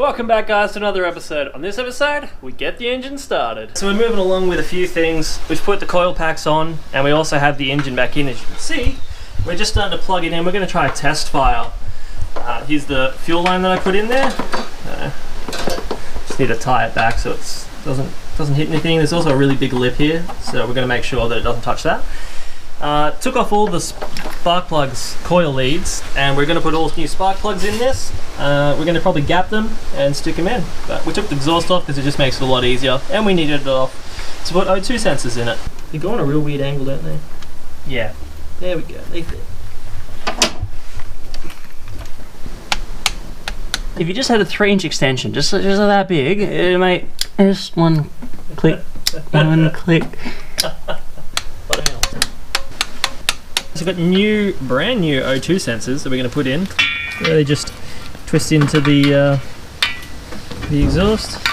Welcome back, guys, to another episode. On this episode, we get the engine started. So we're moving along with a few things. We've put the coil packs on, and we also have the engine back in. As you can see, we're just starting to plug it in. We're going to try a test file. Here's the fuel line that I put in there. Just need to tie it back so it doesn't hit anything. There's also a really big lip here, so we're going to make sure that it doesn't touch that. Took off all the spark plugs coil leads, and we're going to put all new spark plugs in this. We're going to probably gap them and stick them in, but we took the exhaust off because it just makes it a lot easier, and we needed it off to put O2 sensors in it. They go on a real weird angle, don't they? Yeah, there we go, they fit. If you just had a 3-inch extension, just that big, it might just one click, one click. So we've got brand new O2 sensors that we're going to put in. They just twist into the exhaust.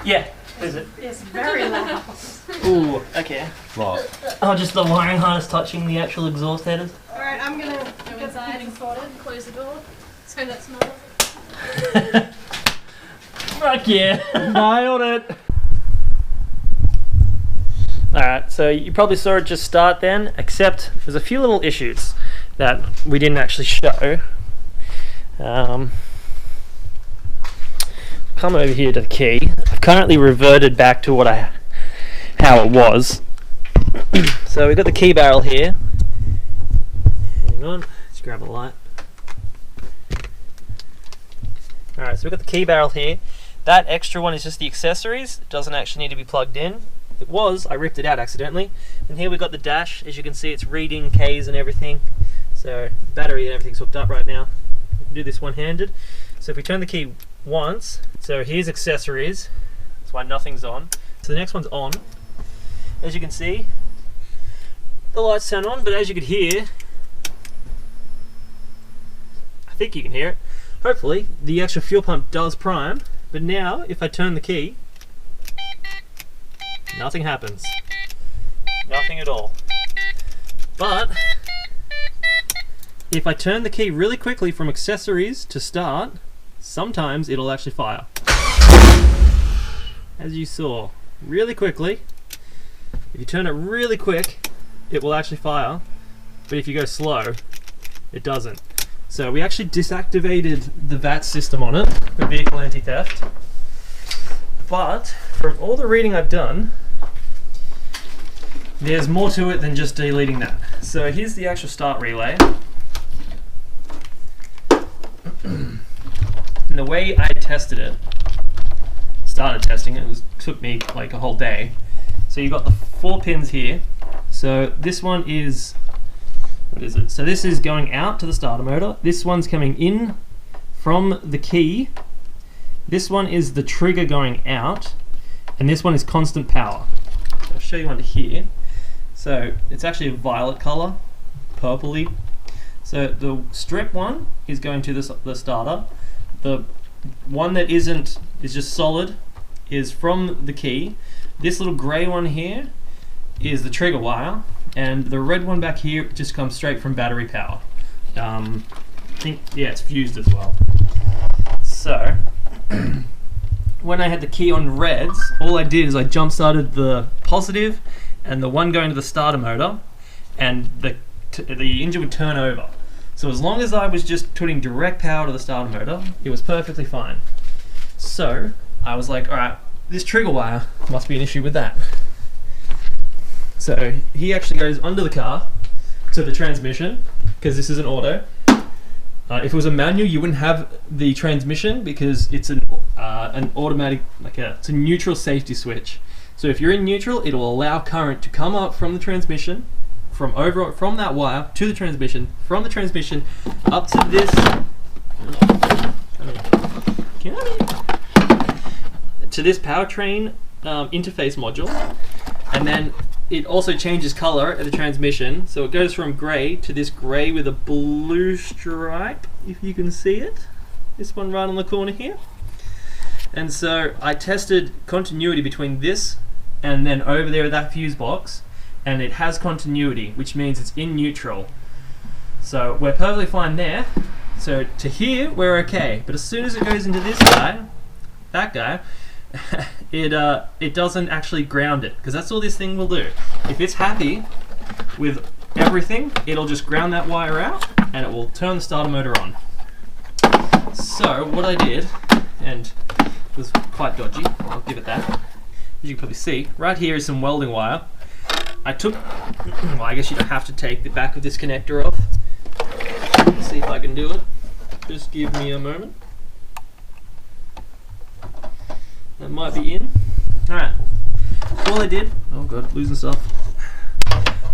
Yeah, is it? It's very loud. Ooh, okay. What? Oh, just the wiring harness touching the actual exhaust headers. Alright, I'm gonna Go inside and close the door so that smells. Fuck yeah, nailed it. Alright, so you probably saw it just start then, except there's a few little issues that we didn't actually show. Come over here to the key. I've currently reverted back to how it was. So we've got the key barrel here. Hang on, let's grab a light. Alright, so we've got the key barrel here. That extra one is just the accessories. It doesn't actually need to be plugged in. It was, I ripped it out accidentally. And here we've got the dash. As you can see, it's reading Ks and everything. So battery and everything's hooked up right now. We can do this one-handed. So if we turn the key once, so here's accessories. That's why nothing's on. So the next one's on. As you can see, the lights turn on, but as you could hear, I think you can hear it. Hopefully, the actual fuel pump does prime, but now, if I turn the key, nothing happens. Nothing at all. But, if I turn the key really quickly from accessories to start, sometimes it'll actually fire. As you saw, really quickly. If you turn it really quick, it will actually fire. But if you go slow, it doesn't. So we actually deactivated the VAT system on it for vehicle anti-theft. But from all the reading I've done, there's more to it than just deleting that. So here's the actual start relay. And the way I started testing it, took me like a whole day. So you've got the 4 pins here. So this one is, what is it? So this is going out to the starter motor. This one's coming in from the key. This one is the trigger going out. And this one is constant power. I'll show you under here. So it's actually a violet color, purpley. So the strip one is going to the starter. The one that isn't, is just solid, is from the key. This little grey one here is the trigger wire, and the red one back here just comes straight from battery power. I think, yeah, it's fused as well. So when I had the key on reds, all I did is I jump started the positive and the one going to the starter motor, and the engine would turn over. So as long as I was just putting direct power to the starter motor, it was perfectly fine. So I was like, alright, this trigger wire must be an issue with that. So he actually goes under the car to the transmission, because this is an auto. If it was a manual, you wouldn't have the transmission because it's an automatic, it's a neutral safety switch. So if you're in neutral, it will allow current to come up from the transmission, from that wire to the transmission, from the transmission up to this, to this powertrain interface module, and then it also changes color at the transmission, so it goes from grey to this grey with a blue stripe, if you can see it. This one right on the corner here. And so I tested continuity between this and then over there at that fuse box, and it has continuity, which means it's in neutral. So we're perfectly fine there. So to here, we're okay. But as soon as it goes into this guy, that guy, it doesn't actually ground it, because that's all this thing will do. If it's happy with everything, it'll just ground that wire out and it will turn the starter motor on. So what I did, and it was quite dodgy, I'll give it that. As you can probably see, right here is some welding wire. I took, well, I guess you don't have to take the back of this connector off. Let's see if I can do it. Just give me a moment. That might be in. Alright. All I did, oh god, losing stuff.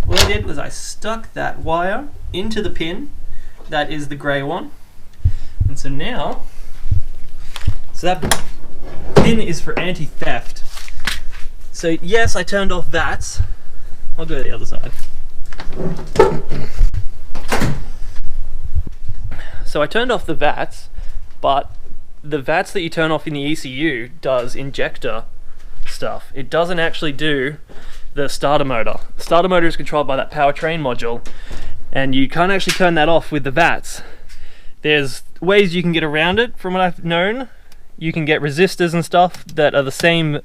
All I did was I stuck that wire into the pin. That is the grey one. And so now, so that pin is for anti-theft. So yes, I turned off VATs. I'll go to the other side. So I turned off the VATs, but the VATs that you turn off in the ECU does injector stuff. It doesn't actually do the starter motor. The starter motor is controlled by that powertrain module, and you can't actually turn that off with the VATs. There's ways you can get around it from what I've known. You can get resistors and stuff that are the same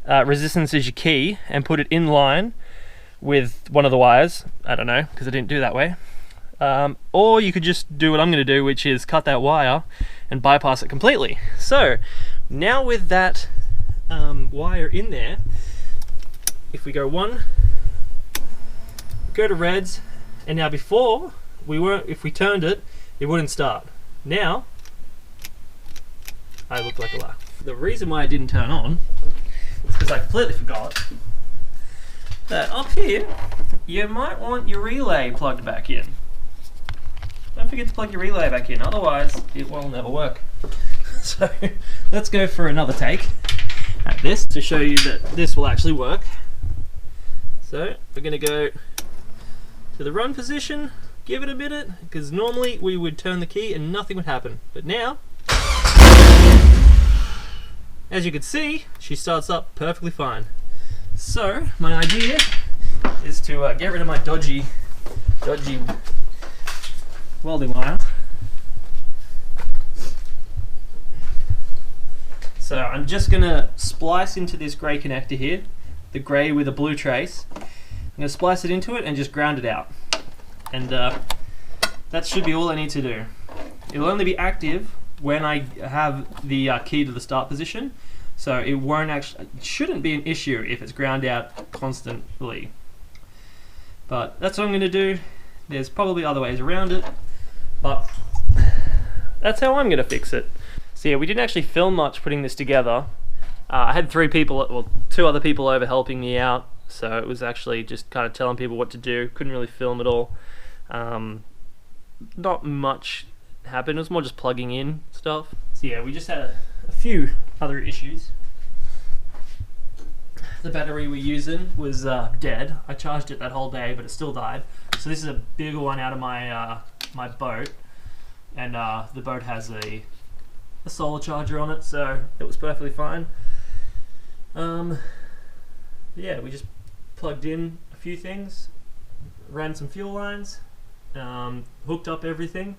resistance as your key and put it in line with one of the wires. I don't know, because I didn't do it that way. Or you could just do what I'm going to do, which is cut that wire and bypass it completely. So now with that wire in there, if we go one, go to reds, and now before if we turned it, it wouldn't start. Now I look like a liar. The reason why it didn't turn on is because I completely forgot that up here you might want your relay plugged back in. Don't forget to plug your relay back in, otherwise it will never work. So let's go for another take at this to show you that this will actually work. So we're going to go to the run position, give it a minute, because normally we would turn the key and nothing would happen. But now, as you can see, she starts up perfectly fine. So my idea is to get rid of my dodgy welding wire. So I'm just going to splice into this grey connector here, the grey with a blue trace. I'm going to splice it into it and just ground it out. And that should be all I need to do. It'll only be active when I have the key to the start position, so it shouldn't be an issue if it's ground out constantly. But that's what I'm going to do. There's probably other ways around it, but that's how I'm going to fix it. So yeah, we didn't actually film much putting this together. I had two other people over helping me out, so it was actually just kind of telling people what to do. Couldn't really film at all. Not much happened. It was more just plugging in stuff. So yeah, we just had a few other issues. The battery we're using was dead. I charged it that whole day, but it still died. So this is a bigger one out of my my boat, and the boat has a solar charger on it, so it was perfectly fine. Yeah, we just plugged in a few things, ran some fuel lines, hooked up everything,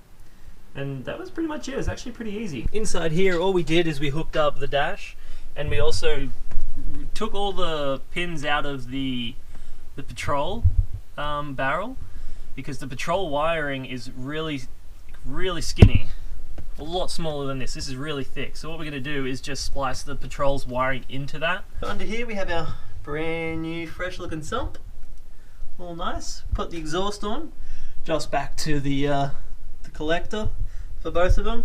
and that was pretty much it. It was actually pretty easy. Inside here, all we did is we hooked up the dash, and we also took all the pins out of the patrol barrel, because the patrol wiring is really skinny, a lot smaller than this. This is really thick, so what we're going to do is just splice the patrol's wiring into that. Under here we have our brand new fresh looking sump, all nice. Put the exhaust on, just back to the collector for both of them.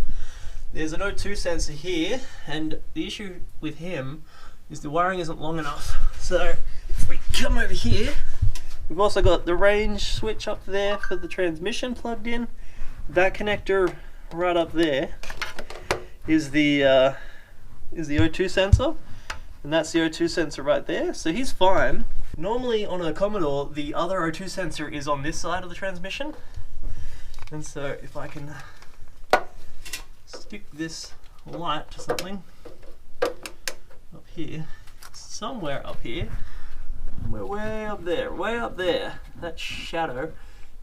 There's an O2 sensor here, and the issue with him is the wiring isn't long enough. So if we come over here, we've also got the range switch up there for the transmission plugged in. That connector right up there is the O2 sensor, and that's the O2 sensor right there. So he's fine. Normally on a Commodore, the other O2 sensor is on this side of the transmission, and so if I can stick this light to something up here, somewhere up here, we're way up there, that shadow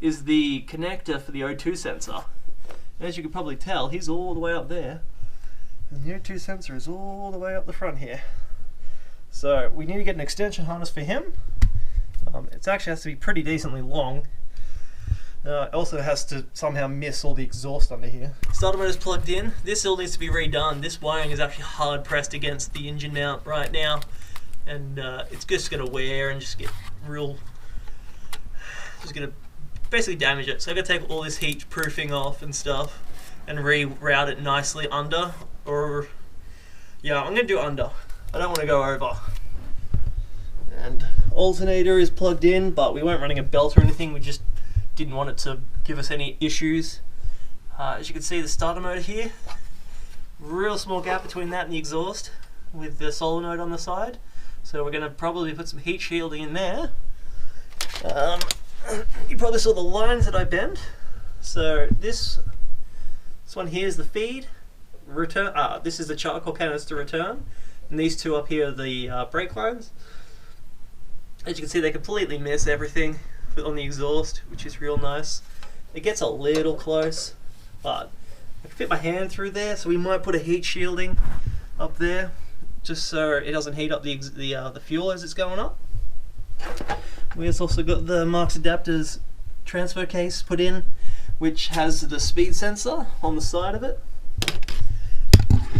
is the connector for the O2 sensor. As you can probably tell, he's all the way up there, and the O2 sensor is all the way up the front here. So we need to get an extension harness for him. It actually has to be pretty decently long. It also has to somehow miss all the exhaust under here. Starter motor is plugged in. This all needs to be redone. This wiring is actually hard pressed against the engine mount right now, and it's just going to wear and just get just going to basically damage it. So I'm going to take all this heat proofing off and stuff and reroute it nicely under, or yeah, I'm going to do under. I don't want to go over. And alternator is plugged in, but we weren't running a belt or anything. We just didn't want it to give us any issues. As you can see, the starter motor here, real small gap between that and the exhaust with the solenoid on the side. So we're going to probably put some heat shielding in there. You probably saw the lines that I bent. So this one here is the feed. Return. This is the charcoal canister return, and these two up here are the brake lines. As you can see, they completely miss everything on the exhaust, which is real nice. It gets a little close, but I can fit my hand through there, so we might put a heat shielding up there, just so it doesn't heat up the fuel as it's going up. We also got the Marks Adapters transfer case put in, which has the speed sensor on the side of it,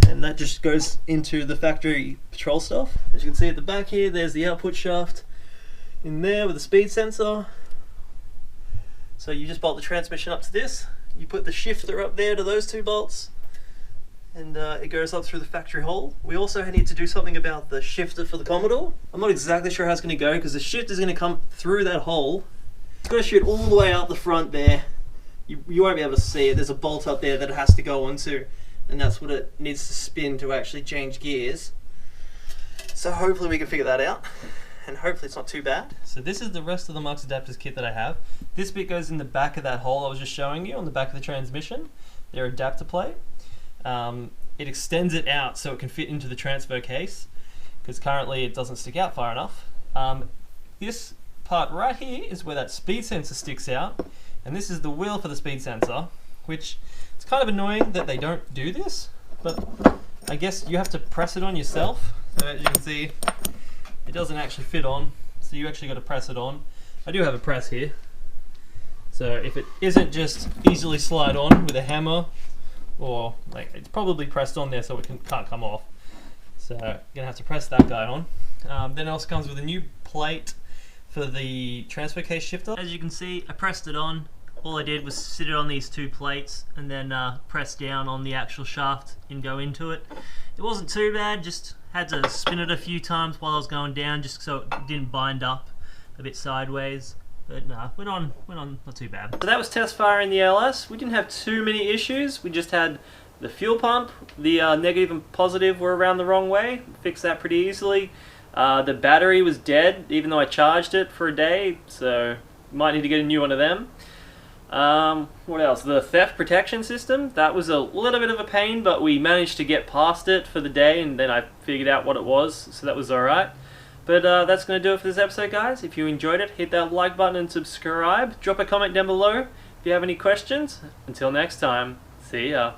and that just goes into the factory patrol stuff. As you can see at the back here, there's the output shaft in there with the speed sensor. So you just bolt the transmission up to this, you put the shifter up there to those two bolts, and it goes up through the factory hole. We also need to do something about the shifter for the Commodore. I'm not exactly sure how it's going to go, because the shifter is going to come through that hole. It's going to shoot all the way out the front there. You won't be able to see it. There's a bolt up there that it has to go onto, and that's what it needs to spin to actually change gears. So hopefully we can figure that out, and hopefully it's not too bad. So this is the rest of the Marks Adapters kit that I have. This bit goes in the back of that hole I was just showing you, on the back of the transmission. Their adapter plate. It extends it out so it can fit into the transfer case, because currently it doesn't stick out far enough. This part right here is where that speed sensor sticks out, and this is the wheel for the speed sensor, which it's kind of annoying that they don't do this, but I guess you have to press it on yourself. So as you can see, it doesn't actually fit on, so you actually got to press it on. I do have a press here, so if it isn't just easily slide on with a hammer, or like it's probably pressed on there so it can't come off. So you're gonna have to press that guy on. Then it also comes with a new plate for the transfer case shifter. As you can see, I pressed it on. All I did was sit it on these two plates and then press down on the actual shaft and go into it. It wasn't too bad, just had to spin it a few times while I was going down, just so it didn't bind up a bit sideways. But no, went on not too bad. So that was test firing the LS. We didn't have too many issues. We just had the fuel pump, the negative and positive were around the wrong way. Fixed that pretty easily. The battery was dead, even though I charged it for a day, so might need to get a new one of them. What else? The theft protection system. That was a little bit of a pain, but we managed to get past it for the day, and then I figured out what it was, so that was alright. But that's going to do it for this episode, guys. If you enjoyed it, hit that like button and subscribe. Drop a comment down below if you have any questions. Until next time, see ya.